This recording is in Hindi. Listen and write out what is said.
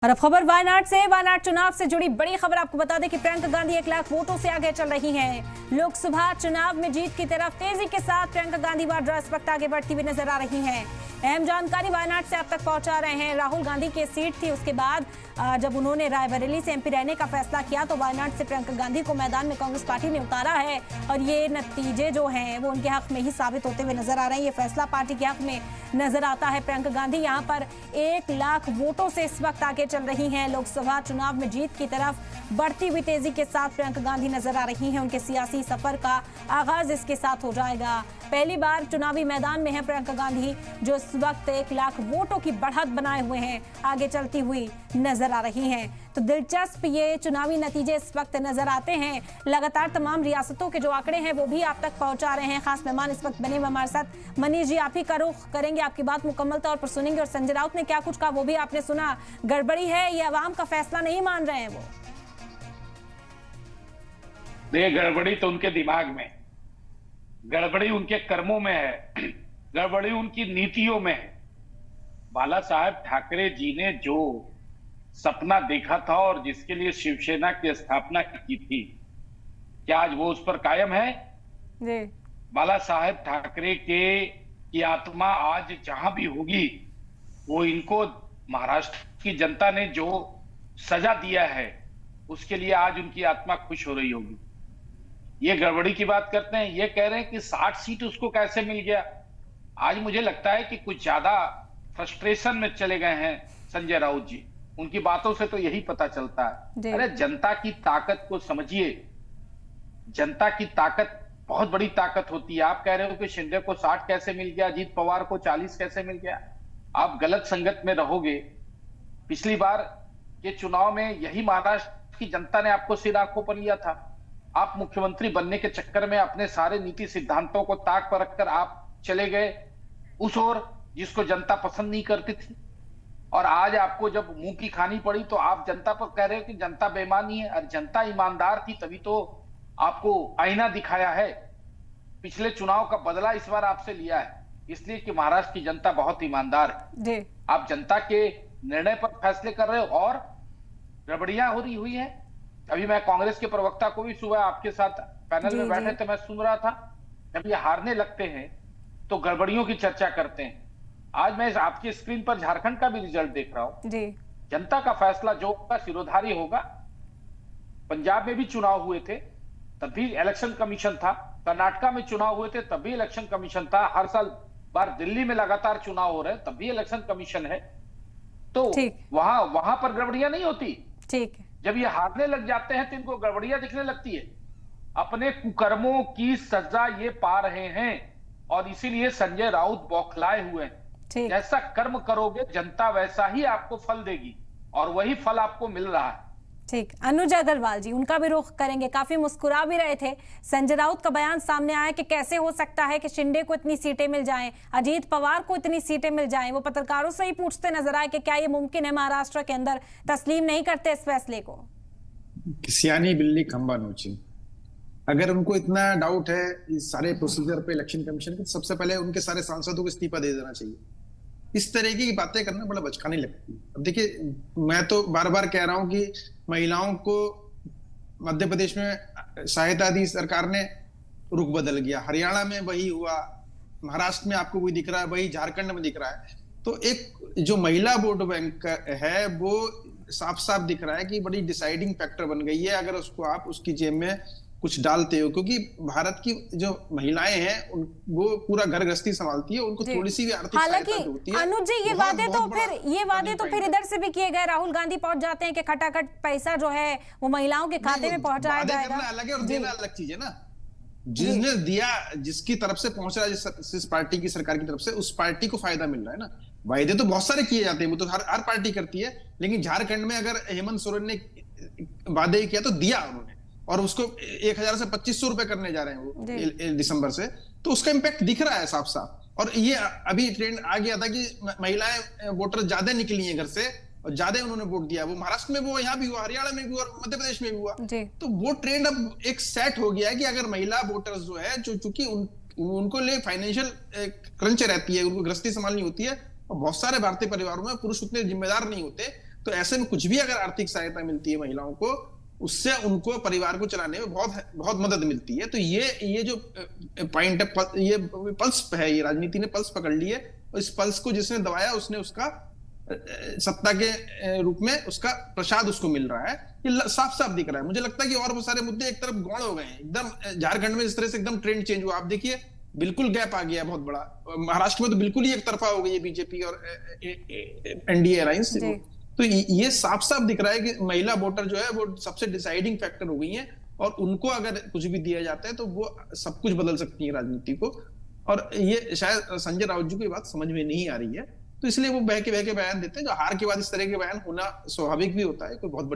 और अब खबर वायनाड से। वायनाड चुनाव से जुड़ी बड़ी खबर आपको बता दें कि प्रियंका गांधी 1 लाख वोटों से आगे चल रही हैं। लोकसभा चुनाव में जीत की तरफ तेजी के साथ प्रियंका गांधी वाड्रा इस वक्त आगे बढ़ती हुई नजर आ रही हैं। अहम जानकारी वायनाड से आप तक पहुंचा रहे हैं। राहुल गांधी की सीट थी, उसके बाद जब उन्होंने रायबरेली से एमपी रहने का फैसला किया तो वायनाड से प्रियंका गांधी को मैदान में कांग्रेस पार्टी ने उतारा है और ये नतीजे जो हैं वो उनके हक में ही साबित होते हुए नजर आ रहे हैं। ये फैसला पार्टी के हक में नजर आता है। प्रियंका गांधी यहाँ पर 1 लाख वोटों से इस वक्त आगे चल रही हैं। लोकसभा चुनाव में जीत की तरफ बढ़ती हुई तेजी के साथ प्रियंका गांधी नजर आ रही हैं। उनके सियासी सफर का आगाज इसके साथ हो जाएगा। पहली बार चुनावी मैदान में है प्रियंका गांधी, जो इस वक्त 1 लाख वोटों की बढ़त बनाए हुए हैं, आगे चलती हुई नजर आ रही हैं। तो दिलचस्प ये चुनावी नतीजे इस वक्त नजर आते हैं। लगातार तमाम रियासतों के जो आंकड़े हैं वो भी आप तक पहुंचा रहे हैं। खास मेहमान इस वक्त बने हुए हमारे साथ। मनीष जी, आप ही का रुख करेंगे, आपकी बात मुकम्मल तौर पर सुनेंगे। और संजय राउत ने क्या कुछ कहा वो भी आपने सुना। गड़बड़ी है, ये अवाम का फैसला नहीं मान रहे हैं वो? देखिए, गड़बड़ी तो उनके दिमाग में, गड़बड़ी उनके कर्मों में है, गड़बड़ी उनकी नीतियों में है। बाला साहब ठाकरे जी ने जो सपना देखा था और जिसके लिए शिवसेना की स्थापना की थी, क्या आज वो उस पर कायम है? जी। बाला साहब ठाकरे की आत्मा आज जहां भी होगी, वो इनको महाराष्ट्र की जनता ने जो सजा दिया है उसके लिए आज उनकी आत्मा खुश हो रही होगी। ये गड़बड़ी की बात करते हैं, ये कह रहे हैं कि 60 सीट उसको कैसे मिल गया। आज मुझे लगता है कि कुछ ज्यादा फ्रस्ट्रेशन में चले गए हैं संजय राउत जी। उनकी बातों से तो यही पता चलता है। अरे जनता की ताकत को समझिए। जनता की ताकत बहुत बड़ी ताकत होती है। आप कह रहे हो कि शिंदे को 60 कैसे मिल गया, अजीत पवार को 40 कैसे मिल गया। आप गलत संगत में रहोगे। पिछली बार के चुनाव में यही महाराष्ट्र की जनता ने आपको सिर आंखों पर लिया था। आप मुख्यमंत्री बनने के चक्कर में अपने सारे नीति सिद्धांतों को ताक पर रखकर आप चले गए उस ओर जिसको जनता पसंद नहीं करती थी। और आज आपको जब मुंह की खानी पड़ी तो आप जनता पर कह रहे हो कि जनता बेईमानी है। और जनता ईमानदार थी तभी तो आपको आईना दिखाया है। पिछले चुनाव का बदला इस बार आपसे लिया है, इसलिए कि महाराष्ट्र की जनता बहुत ईमानदार है। आप जनता के निर्णय पर फैसले कर रहे हो और गड़बड़ियां हो रही हुई है। अभी मैं कांग्रेस के प्रवक्ता को भी सुबह आपके साथ पैनल में बैठे थे, मैं सुन रहा था। जब ये हारने लगते हैं तो गड़बड़ियों की चर्चा करते हैं। आज मैं आपकी स्क्रीन पर झारखंड का भी रिजल्ट देख रहा हूं। जनता का फैसला जो होगा सिरोधारी होगा। पंजाब में भी चुनाव हुए थे तब भी इलेक्शन कमीशन था। कर्नाटका में चुनाव हुए थे तब भी इलेक्शन कमीशन था। हर साल बार दिल्ली में लगातार चुनाव हो रहे हैं तब भी इलेक्शन कमीशन है। तो वहां पर गड़बड़ियां नहीं होती। ठीक है। जब ये हारने लग जाते हैं तो इनको गड़बड़ियां दिखने लगती है। अपने कुकर्मों की सजा ये पा रहे हैं और इसीलिए संजय राउत बौखलाए हुए हैं। जैसा कर्म करोगे जनता वैसा ही आपको फल देगी और वही फल आपको मिल रहा है। ठीक। अनुज अग्रवाल जी, उनका भी रुख करेंगे। काफी मुस्कुरा भी रहे थे। संजय राउत का बयान सामने आया कि कैसे हो सकता है कि शिंदे को इतनी सीटें मिल जाएं, अजीत पवार को इतनी सीटें मिल जाएं। वो पत्रकारों से ही पूछते नजर आए कि क्या ये मुमकिन है। महाराष्ट्र के अंदर तस्लीम नहीं करते इस फैसले को। सियानी बिल्ली खंबा नोची। अगर उनको इतना डाउट है इस सारे प्रोसीजर पे इलेक्शन कमीशन के, सबसे पहले उनके सारे सांसदों को इस्तीफा दे देना चाहिए। इस तरह की बातें करना बड़ा बचकानी लगती है। अब देखिए, मैं तो बार बार कह रहा हूं कि महिलाओं को मध्य प्रदेश में सहायता दी सरकार ने, रुख बदल गया। हरियाणा में वही हुआ, महाराष्ट्र में आपको वही दिख रहा है, वही झारखंड में दिख रहा है। तो एक जो महिला वोट बैंक है वो साफ साफ दिख रहा है कि बड़ी डिसाइडिंग फैक्टर बन गई है अगर उसको आप उसकी जेब में कुछ डालते हो। क्योंकि भारत की जो महिलाएं हैं वो पूरा घर गृहस्थी संभालती है, उनको थोड़ी सी भी आर्थिक सहायता होती है। अनुज जी, ये वादे तो फिर इधर से भी किए गए। राहुल गांधी पहुंच जाते हैं कि खटाखट पैसा जो है वो महिलाओं के खाते में पहुंचाया जाएगा। अलग है और देना अलग चीज है ना। जिसने दिया, जिसकी तरफ से पहुंच रहा है, जिस पार्टी की सरकार की तरफ से, उस पार्टी को फायदा मिल रहा है ना। वायदे तो बहुत सारे किए जाते हैं, वो तो हर पार्टी करती है। लेकिन झारखंड में अगर हेमंत सोरेन ने वादे किया तो दिया उन्होंने, और उसको 1000 से 2500 रुपए करने जा रहे हैं वो दिसंबर से। तो उसका इंपैक्ट दिख रहा है साफ साफ। और ये अभी ट्रेंड आ गया था कि महिलाएं वोटर ज्यादा निकली हैं घर से और ज्यादा उन्होंने वोट दिया। वो महाराष्ट्र में, वो यहाँ भी हुआ, हरियाणा में भी हुआ, मध्य प्रदेश में भी हुआ। तो वो ट्रेंड अब एक सेट हो गया है कि अगर महिला वोटर्स जो है, चूंकि उनको लिए फाइनेंशियल क्रंच रहती है, उनको गृहस्थी संभालनी होती है, और बहुत सारे भारतीय परिवारों में पुरुष उतने जिम्मेदार नहीं होते, तो ऐसे में कुछ भी अगर आर्थिक सहायता मिलती है महिलाओं को, उससे उनको परिवार को चलाने में बहुत बहुत मदद मिलती है। तो ये जो पॉइंट है, ये पल्स है, ये राजनीति ने पल्स पकड़ ली है, और इस पल्स को जिसने दबाया उसने उसका सत्ता के रूप में उसका प्रसाद उसको मिल रहा है। ये साफ साफ दिख रहा है। मुझे लगता है कि और बहुत सारे मुद्दे एक तरफ गौण हो गए हैं एकदम। झारखंड में इस तरह से एकदम ट्रेंड चेंज हुआ, आप देखिए बिल्कुल गैप आ गया बहुत बड़ा। महाराष्ट्र में तो बिल्कुल ही एक तरफा हो गई है बीजेपी और एनडीए अलायंस। तो ये साफ साफ दिख रहा है कि महिला वोटर जो है वो सबसे डिसाइडिंग फैक्टर हो गई है, और उनको अगर कुछ भी दिया जाता है तो वो सब कुछ बदल सकती है राजनीति को। और ये शायद संजय राउत जी को ये बात समझ में नहीं आ रही है, तो इसलिए वो बह के बयान देते हैं। जो हार के बाद इस तरह के बयान होना स्वाभाविक भी होता है, कोई बहुत